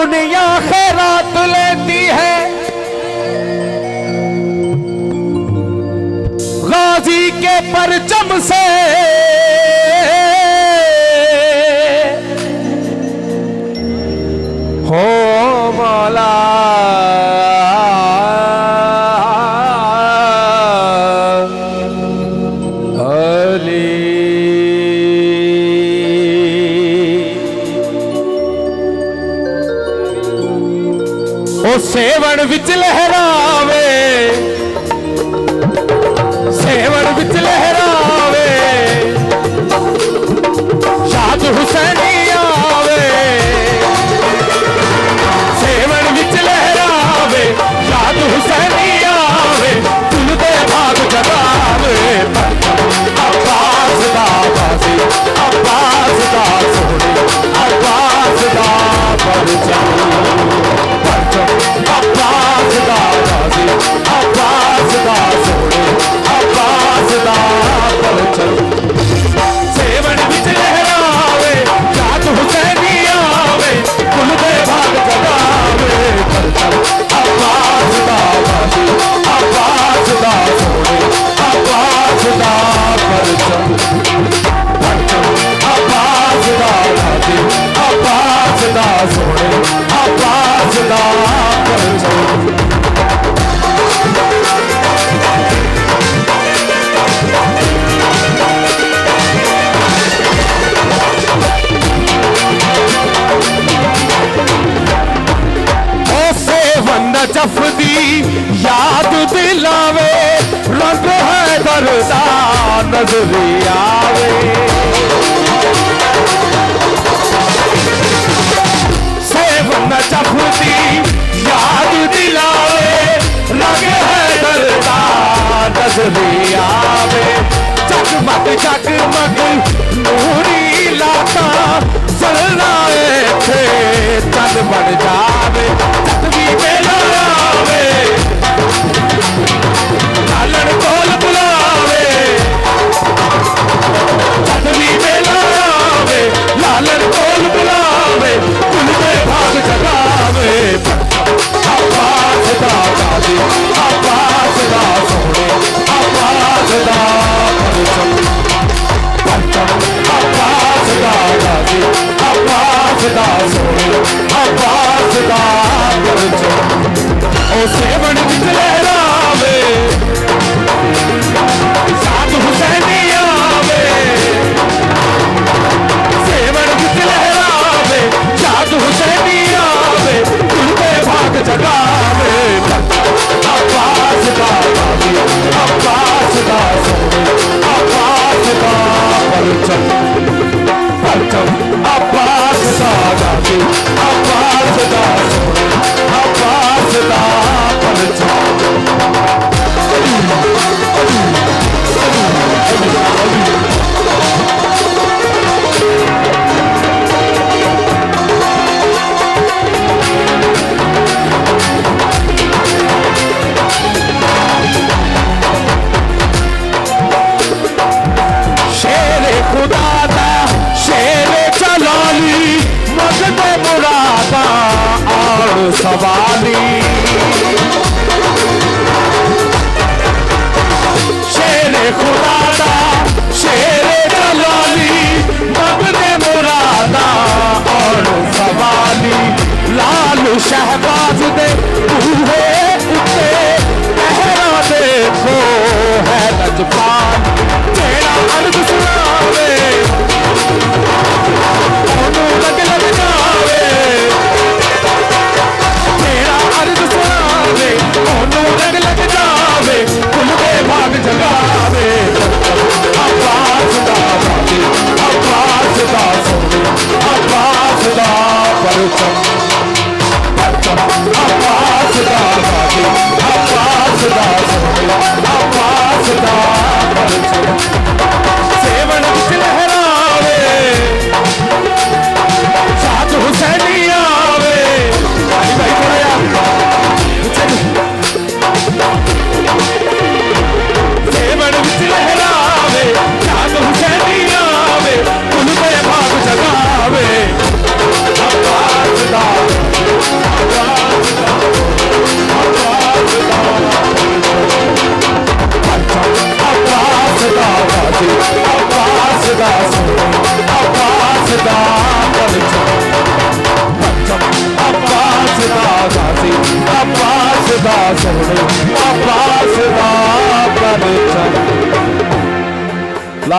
दुनिया खैरात लेती है, गाजी के परचम से हो मौला O seven which लहरावे, seven which लहरावे, शाद हुसैनी आवे, सेवन विच लहरावे, शाद हुसैनी आवे, तुल दे भाग जगावे, अब्बास दा बाजी, अब्बास दा सोने, अब्बास दा परचम, अब्बास दा बाजी, अब्बास दा सोने, अब्बास दा परचम, सेवन विच लहरावे, शाद हुसैनी आवे, कुल दे भाग जगावे, परचम, अब्बास दा बाजी, अब्बास दा सोने, अब्बास दा परचम, अब्बास दा बाजी, अब्बास दा सोने, अब्बास दा परचम। नजफ दी याद दिलावे, रंग है दरदा नजर आवे, सेवन नजफ दी याद दिलावे, रंग है दरदा नजर आवे, जगमग जगमग नूरी लाता जलना थे चल बन जावे, भी मेला आवे, लालन कोल बुलावे, जद भी मेला आवे, लालन कोल बुलावे, कुल दे भाग जगावे, अब्बास दा गाजी, अब्बास दा सोने, अब्बास दा परचम, अब्बास दा गाजी, अब्बास दा सोने, अब्बास दा परचम, ओ सेवन विच लहरावे, शाद हुसैनी आवे, सेवन विच लहरावे, शाद हुसैनी आवे, कुल दे भाग जगावे, अब्बास दा गाजी, अब्बास दा सोने, अब्बास दा परचम, परचम, अब्बास दा गाजी, अब्बास दा सोने, अब्बास दा परचम। शेरे खुदा दा शेरे चलाली, मजद मुरादा और सवाली, शेरे खुदा दा शेरे चलाली, मजद मुरादा और सवाली, लाल शहबाज दे बूहे उत्ते पहरा देखो है लजपाल, तेरा अर्ज सुनावे, ओनू लग लग जावे, तेरा अर्ज सुनावे, ओनू लग लग जावे, कुल दे भाग जगावे, अब्बास दा बाजी, अब्बास दा सोने, अब्बास दा परचम, अब्बास दा बाजी, अब्बास दा सोने, अब्बास दा परचम, सेवन विच लहरावे, शाद हुसैनी आवे, भाई भाई बोलिया, सेवन विच लहरावे, शाद हुसैनी आवे, कुल दे भाग जगावे, अब्बास दा अब्बास दा सोने अब्बास